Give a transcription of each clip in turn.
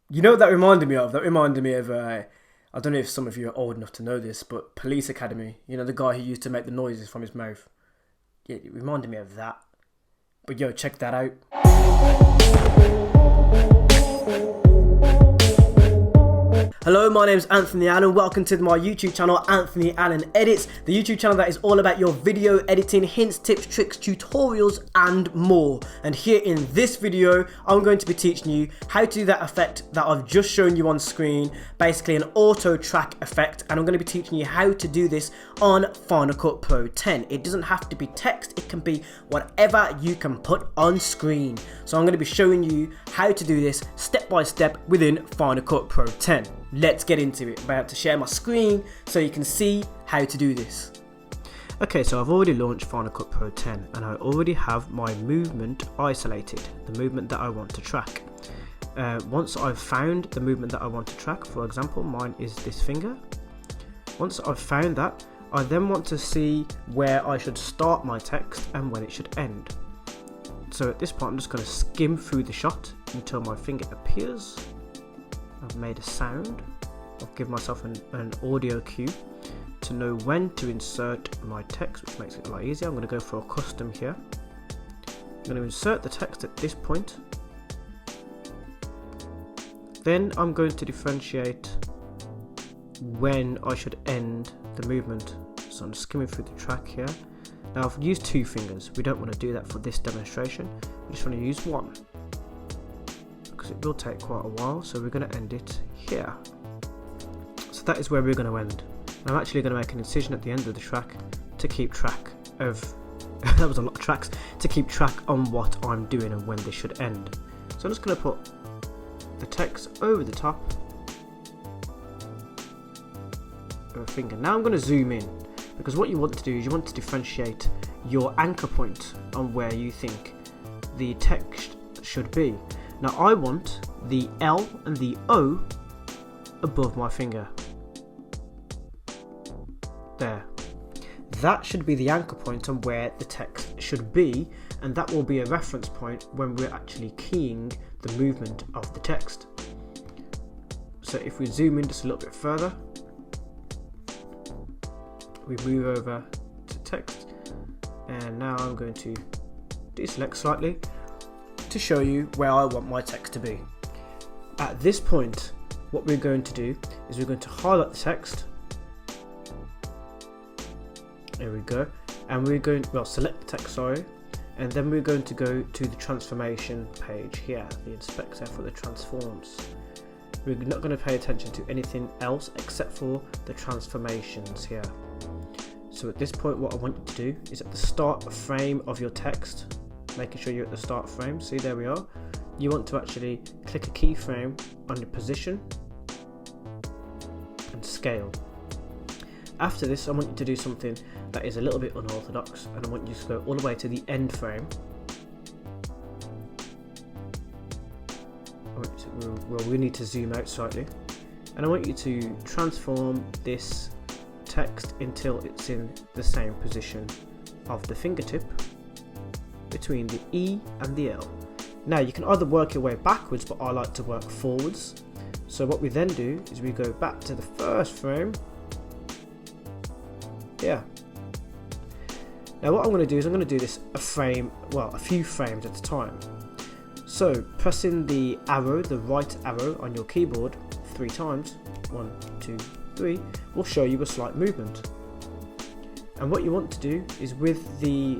You know what that reminded me of? That reminded me of, I don't know if some of you are old enough to know this, but Police Academy. You know, the guy who used to make the noises from his mouth. Yeah, it reminded me of that. But yo, check that out. Hello, my name's Anthony Allen. Welcome to my YouTube channel, Anthony Allen Edits, the YouTube channel that is all about your video editing, hints, tips, tricks, tutorials, and more. And here in this video, I'm going to be teaching you how to do that effect that I've just shown you on screen, basically an auto track effect. And I'm going to be teaching you how to do this on Final Cut Pro 10. It doesn't have to be text, it can be whatever you can put on screen. So I'm going to be showing you how to do this step by step within Final Cut Pro 10. Let's get into it. I'm about to share my screen so you can see how to do this. Okay, so I've already launched Final Cut Pro 10 and I already have my movement isolated, the movement that I want to track. Once I've found the movement that I want to track, for example, mine is this finger. Once I've found that, I then want to see where I should start my text and when it should end. So at this point, I'm just going to skim through the shot until my finger appears. I've made a sound. I'll give myself an audio cue to know when to insert my text, which makes it a lot easier. I'm going to go for a custom here. I'm going to insert the text at this point. Then I'm going to differentiate when I should end the movement. So I'm skimming through the track here. Now I've used two fingers. We don't want to do that for this demonstration. We just want to use one, because it will take quite a while, so we're going to end it here. So that is where we're going to end. And I'm actually going to make an incision at the end of the track to keep track of that was a lot of tracks, to keep track on what I'm doing and when this should end. So I'm just going to put the text over the top of a finger. Now I'm going to zoom in, because what you want to do is you want to differentiate your anchor point on where you think the text should be. Now I want the L and the O above my finger. There. That should be the anchor point on where the text should be, and that will be a reference point when we're actually keying the movement of the text. So if we zoom in just a little bit further, we move over to text, and now I'm going to deselect slightly to show you where I want my text to be. At this point, what we're going to do is we're going to highlight the text. There we go. And we're going to, select the text, sorry. And then we're going to go to the transformation page here, the inspector for the transforms. We're not going to pay attention to anything else except for the transformations here. So at this point, what I want you to do is at the start frame of your text, making sure you're at the start frame. See, there we are. You want to actually click a keyframe on your position and scale. After this, I want you to do something that is a little bit unorthodox, and I want you to go all the way to the end frame. We need to zoom out slightly, and I want you to transform this text until it's in the same position of the fingertip between the E and the L. Now you can either work your way backwards, but I like to work forwards. So what we then do is we go back to the first frame. Yeah. Now what I'm going to do is I'm going to do this a few frames at a time. So pressing the arrow, the right arrow on your keyboard 3 times, 1, 2, 3, will show you a slight movement. And what you want to do is with the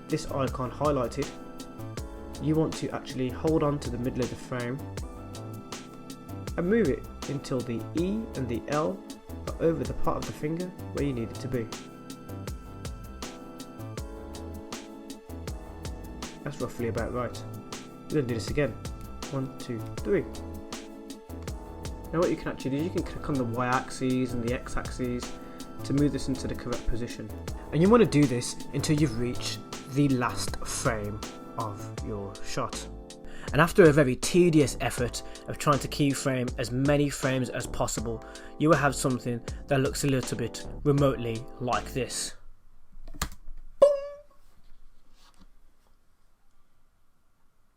this icon highlighted, you want to actually hold on to the middle of the frame and move it until the E and the L are over the part of the finger where you need it to be. That's roughly about right. We're going to do this again. 1, 2, 3. Now what you can actually do is you can click on the Y-axis and the X-axis to move this into the correct position. And you want to do this until you've reached the last frame of your shot. And after a very tedious effort of trying to keyframe as many frames as possible, you will have something that looks a little bit remotely like this. Boom!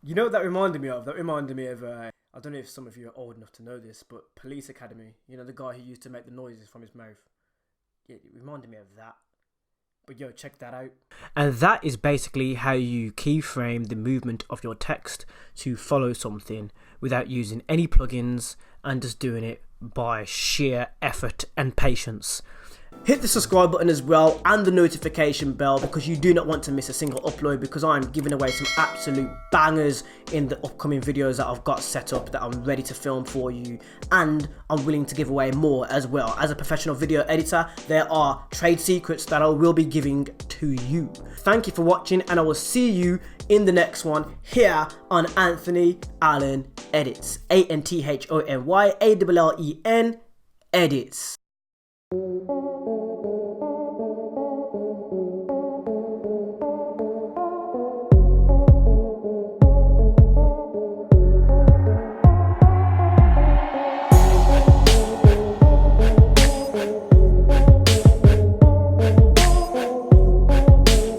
You know what that reminded me of? That reminded me of I don't know if some of you are old enough to know this, but Police Academy, you know, the guy who used to make the noises from his mouth. Yeah, it reminded me of that. But yo, check that out. And that is basically how you keyframe the movement of your text to follow something without using any plugins and just doing it by sheer effort and patience. Hit the subscribe button as well and the notification bell, because you do not want to miss a single upload, because I'm giving away some absolute bangers in the upcoming videos that I've got set up that I'm ready to film for you, and I'm willing to give away more as well. As a professional video editor, there are trade secrets that I will be giving to you. Thank you for watching, and I will see you in the next one here on Anthony Allen Edits. AnthonyAllen Edits.